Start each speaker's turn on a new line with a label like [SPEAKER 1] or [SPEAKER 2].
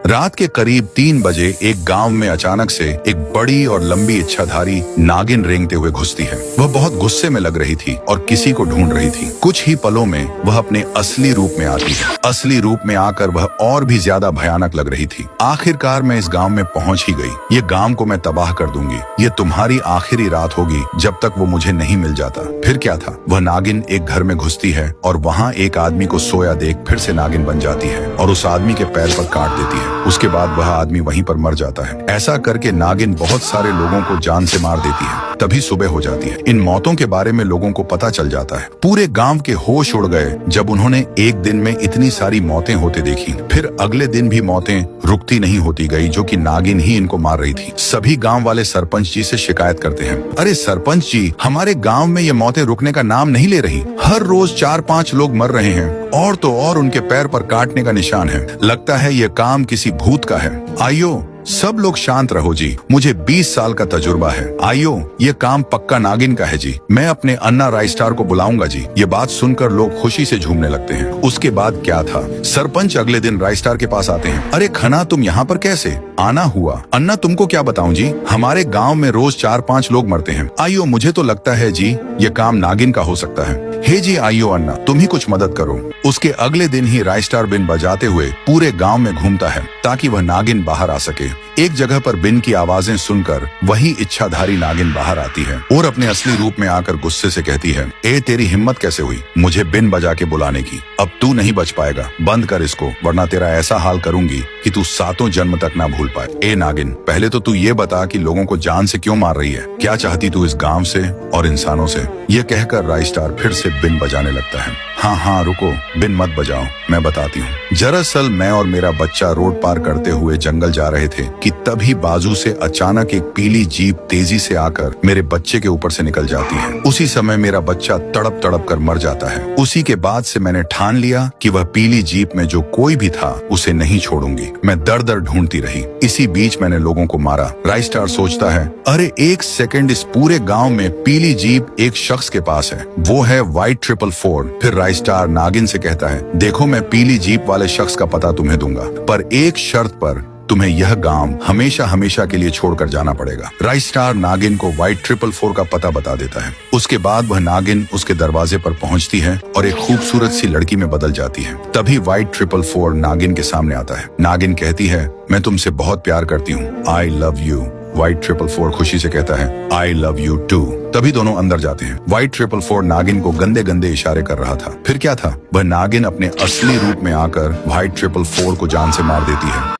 [SPEAKER 1] रात के करीब 3 बजे एक गांव में अचानक से एक बड़ी और लंबी इच्छाधारी नागिन रेंगते हुए घुसती है। वह बहुत गुस्से में लग रही थी और किसी को ढूंढ रही थी। कुछ ही पलों में वह अपने असली रूप में आती है। असली रूप में आकर वह और भी ज्यादा भयानक लग रही थी। आखिरकार मैं इस गांव में पहुंच ही गई। ये गांव को मैं तबाह कर दूंगी। ये तुम्हारी आखिरी रात होगी जब तक वो मुझे नहीं मिल जाता। फिर क्या था, वह नागिन एक घर में घुसती है और वहाँ एक आदमी को सोया देख फिर से नागिन बन जाती है और उस आदमी के पैर पर काट देती है। उसके बाद वह आदमी वहीं पर मर जाता है। ऐसा करके नागिन बहुत सारे लोगों को जान से मार देती है। तभी सुबह हो जाती है। इन मौतों के बारे में लोगों को पता चल जाता है। पूरे गांव के होश उड़ गए जब उन्होंने एक दिन में इतनी सारी मौतें होते देखी। फिर अगले दिन भी मौतें रुकती नहीं होती गई, जो कि नागिन ही इनको मार रही थी। सभी गांव वाले सरपंच जी से शिकायत करते हैं, अरे सरपंच जी, हमारे गांव में ये मौतें रुकने का नाम नहीं ले रही। हर रोज 4-5 लोग मर रहे हैं और तो और उनके पैर पर काटने का निशान है। लगता है ये काम किसी भूत का है। आइयो सब लोग शांत रहो जी, मुझे 20 साल का तजुर्बा है। आइयो ये काम पक्का नागिन का है जी। मैं अपने अन्ना राइस्टार को बुलाऊंगा जी। ये बात सुनकर लोग खुशी से झूमने लगते हैं। उसके बाद क्या था, सरपंच अगले दिन राइस्टार के पास आते हैं। अरे खना, तुम यहाँ पर कैसे आना हुआ? अन्ना तुमको क्या बताऊं जी, हमारे गांव में रोज 4-5 लोग मरते हैं। आइयो मुझे तो लगता है जी ये काम नागिन का हो सकता है। हे जी आइयो अन्ना, तुम ही कुछ मदद करो। उसके अगले दिन ही राइस्टार बिन बजाते हुए पूरे गांव में घूमता है ताकि वह नागिन बाहर आ सके। एक जगह पर बिन की आवाजें सुनकर वही इच्छाधारी नागिन बाहर आती है और अपने असली रूप में आकर गुस्से से कहती है, ए तेरी हिम्मत कैसे हुई मुझे बिन बजा के बुलाने की? अब तू नहीं बच पाएगा, बंद कर इसको, वरना तेरा ऐसा हाल करूंगी कि तू 7 जन्म तक ना भूल पाए। ए नागिन, पहले तो तू ये बता कि लोगों को जान से क्यों मार रही है? क्या चाहती तू इस गाँव से और इंसानों से? ये कहकर राइस्टार फिर से बिन बजाने लगता है। हाँ रुको, बिन मत बजाओ, मैं बताती हूँ। दरअसल मैं और मेरा बच्चा रोड पार करते हुए जंगल जा रहे थे कि तभी बाजू से अचानक एक पीली जीप तेजी से आकर मेरे बच्चे के ऊपर से निकल जाती है। उसी समय मेरा बच्चा तड़प तड़प कर मर जाता है। उसी के बाद से मैंने ठान लिया कि वह पीली जीप में जो कोई भी था उसे नहीं छोड़ूंगी। मैं दर दर ढूंढती रही। इसी बीच मैंने लोगों को मारा। राइस्टार सोचता है, अरे 1 सेकंड, इस पूरे गाँव में पीली जीप एक शख्स के पास है, वो है व्हाइट 444। फिर राइस्टार नागिन से कहता है, देखो मैं पीली जीप वाले शख्स का पता तुम्हें दूंगा, पर एक शर्त पर तुम्हें यह गांव हमेशा हमेशा के लिए छोड़कर जाना पड़ेगा। राइस्टार नागिन को व्हाइट 444 का पता बता देता है। उसके बाद वह नागिन उसके दरवाजे पर पहुंचती है और एक खूबसूरत सी लड़की में बदल जाती है। तभी व्हाइट 444 नागिन के सामने आता है। नागिन कहती है, मैं तुमसे बहुत प्यार करती हूँ, आई लव यू। व्हाइट 444 खुशी से कहता है, आई लव यू टू। तभी दोनों अंदर जाते हैं। व्हाइट 444 नागिन को गंदे गंदे इशारे कर रहा था। फिर क्या था, वह नागिन अपने असली रूप में आकर व्हाइट 444 को जान से मार देती है।